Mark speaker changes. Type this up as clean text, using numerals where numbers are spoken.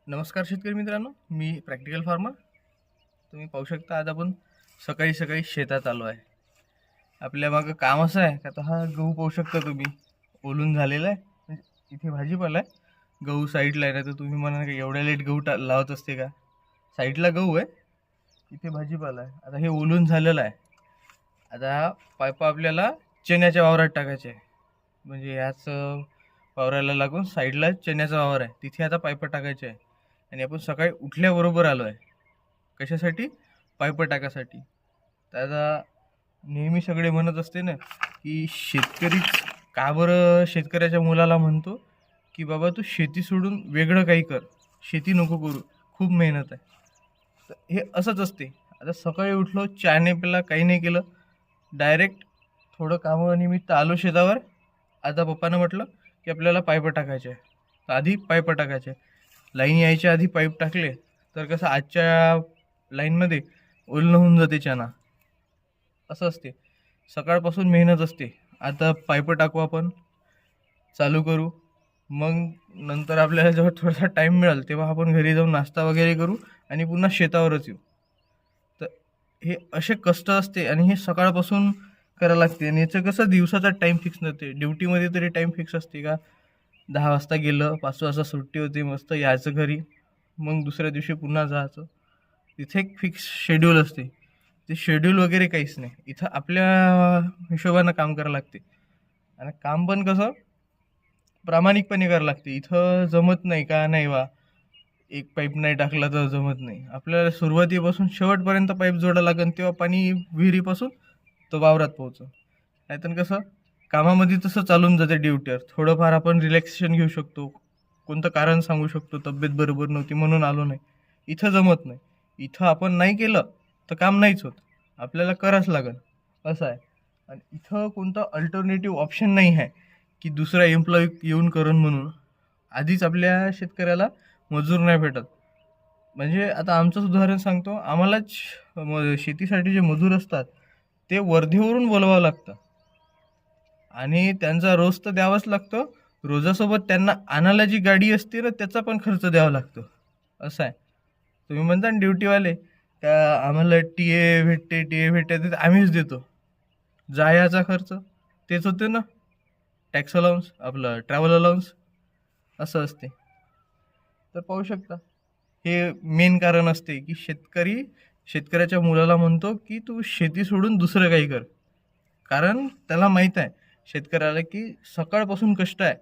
Speaker 1: नमस्कार शेतकरी मित्रांनो, मी प्रॅक्टिकल फार्मर. तुम्ही पाहू शकता आज आपण सकाळी सकाळी शेतात आलो आहे. आपल्या मागं काम असं आहे का, आता हा गहू पाहू शकता तुम्ही ओलून झालेला आहे. म्हणजे इथे भाजीपाला आहे, गहू साईडला आहे. नाही तर तुम्ही म्हणा का एवढ्या लेट गहू लावत असते का. साईडला गहू आहे, इथे भाजीपाला आहे. आता हे ओलून झालेलं आहे. आता हा पाईप आपल्याला चण्याच्या वावरात टाकायचे आहे. म्हणजे याच वावराला लागून साईडला चण्याचा वावर आहे, तिथे आता पाईप टाकायचे आहे. आणि आपण सकाळी उठल्याबरोबर आलो आहे. कशासाठी? पाईप टाकासाठी. तर आता नेहमी सगळे म्हणत असते ना की शेतकरीच का बरं शेतकऱ्याच्या मुलाला म्हणतो की बाबा तू शेती सोडून वेगळं काही कर, शेती नको करू, खूप मेहनत आहे. तर हे असंच असते. आता सकाळी उठलो, चहा नाही पिला, काही नाही केलं, डायरेक्ट थोडं कामानिमित्त आलो शेतावर. आता पप्पानं म्हटलं की आपल्याला पाईप टाकायचे आहे, तर आधी पाईप टाकायचे. लाईन यायच्या आधी पाईप टाकले तर कसं आजच्या लाईनमध्ये ओलणं होऊन जाते चना. असं असते, सकाळपासून मेहनत असते. आता पाईप टाकू, आपण चालू करू. मग नंतर आपल्याला जेव्हा थोडासा टाईम मिळेल तेव्हा आपण घरी जाऊन नाश्ता वगैरे करू आणि पुन्हा शेतावरच येऊ. तर हे असे कष्ट असते आणि हे सकाळपासून करायला लागते. आणि याचं कसं दिवसाचा टाईम फिक्स नसते. ड्युटीमध्ये तरी टाईम फिक्स असते का, 10 वाजता गेलं, 5 वाजता सुट्टी होती, मस्त यायचं घरी, मग दुसऱ्या दिवशी पुन्हा जायचं. तिथे एक फिक्स शेड्यूल असते. ते शेड्यूल वगैरे काहीच नाही. इथं आपल्या हिशोबानं काम करावं लागते. आणि काम पण कसं प्रामाणिकपणे करावं लागते. इथं जमत नाही का, नाही वा एक पाईप नाही टाकला तर जमत नाही. आपल्याला सुरुवातीपासून शेवटपर्यंत पाईप जोडा लागेल, तेव्हा पाणी विहिरीपासून तो वावरात पोहोचल. नाहीतर कसं कामामध्ये तसं चालून जाते ड्युटीवर. थोडंफार आपण रिलॅक्सेशन घेऊ शकतो, कोणतं कारण सांगू शकतो, तब्येत बरोबर नव्हती म्हणून आलो नाही. इथं जमत नाही. इथं आपण नाही केलं तर काम नाहीच होत, आपल्याला करावंच लागेल, असं आहे. आणि इथं कोणतं अल्टरनेटिव्ह ऑप्शन नाही आहे की दुसरा एम्प्लॉई येऊन करून म्हणून. आधीच आपल्या शेतकऱ्याला मजूर नाही भेटत. म्हणजे आता आमचंच उदाहरण सांगतो, आम्हालाच शेतीसाठी जे मजूर असतात ते वर्धेवरून बोलवावं लागतं आणि त्यांचा रोज तर द्यावाच लागतो. रोजासोबत त्यांना आणायला जी गाडी असते ना, त्याचा पण खर्च द्यावा लागतो. असं आहे. तुम्ही म्हणता ना ड्युटीवाले का आम्हाला टी ए भेटते तर आम्हीच देतो. जायचा खर्च तेच होते ना, टॅक्स अलाउन्स, आपलं ट्रॅव्हल अलाउन्स, असं असते. तर पाहू शकता, हे मेन कारण असते की शेतकऱ्याच्या मुलाला म्हणतो की तू शेती सोडून दुसरं काही कर. कारण त्याला माहीत आहे शेतकऱ्याला की सकाळपासून कष्ट आहे.